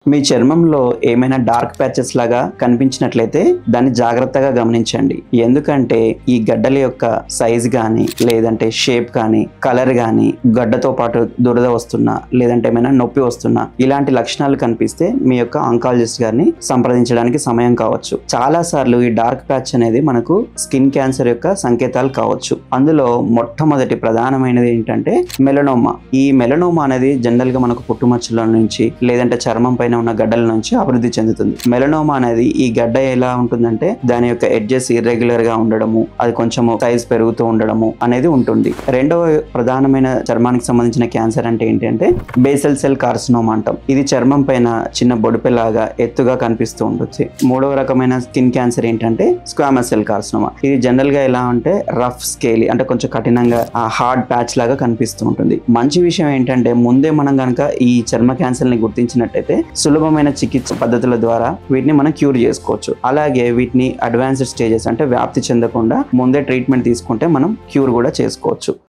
మీ చర్మంలో ఏమైనా dark patches లాగా కనిపించినట్లయితే దాన్ని జాగ్రత్తగా గమనించండి. ఎందుకంటే ఈ గడ్డల యొక్క సైజ్ కానీ లేదంటే షేప్ కానీ కలర్ కానీ గడ్డతో పాటు దురద వస్తున్నా లేదంటే ఏమైనా నొప్పి వస్తున్నా ఇలాంటి లక్షణాలు కనిపిస్తే మీ యొక్క ఆంకాలజిస్ట్ గారిని సంప్రదించడానికి సమయం కావచ్చు. చాలా సార్లు ఈ డార్క్ ప్యాచ్ అనేది మనకు స్కిన్ క్యాన్సర్ యొక్క సంకేతాలు కావచ్చు. అందులో మొట్టమొదటి ప్రధానమైనది ఏంటంటే మెలనోమా. ఈ మెలనోమా అనేది జనరల్ గా మనకు పుట్టుమచ్చల నుంచి లేదంటే చర్మం పైన ఉన్న గడ్డల నుంచి అభివృద్ధి చెందుతుంది. మెలనోమా అనేది ఈ గడ్డ ఎలా ఉంటుందంటే దాని యొక్క ఎడ్జెస్ ఇర్రెగ్యులర్ గా ఉండడము, అది కొంచెం సైజ్ పెరుగుతూ ఉండడము అనేది ఉంటుంది. రెండవ ప్రధానమైన చర్మానికి సంబంధించిన క్యాన్సర్ అంటే ఏంటంటే బేసల్ సెల్ కార్సినోమా అంటాం. ఇది చర్మం పైన చిన్న బొడిపెలాగా ఎత్తుగా కనిపిస్తూ ఉంటుంది. మూడవ రకమైన స్కిన్ క్యాన్సర్ ఏంటంటే స్క్వామస్ సెల్ కార్సినోమా. ఇది జనరల్ గా ఎలా అంటే రఫ్ స్కేలీ అంటే కొంచెం కఠినంగా హార్డ్ ప్యాచ్ లాగా కనిపిస్తూ ఉంటుంది. మంచి విషయం ఏంటంటే ముందే మనం కనుక ఈ చర్మ క్యాన్సర్ ని గుర్తించినట్టయితే సులభమైన చికిత్స పద్ధతుల ద్వారా వీటిని మనం క్యూర్ చేసుకోవచ్చు. అలాగే వీటిని అడ్వాన్స్డ్ స్టేజెస్ అంటే వ్యాప్తి చెందకుండా ముందే ట్రీట్మెంట్ తీసుకుంటే మనం క్యూర్ కూడా చేసుకోవచ్చు.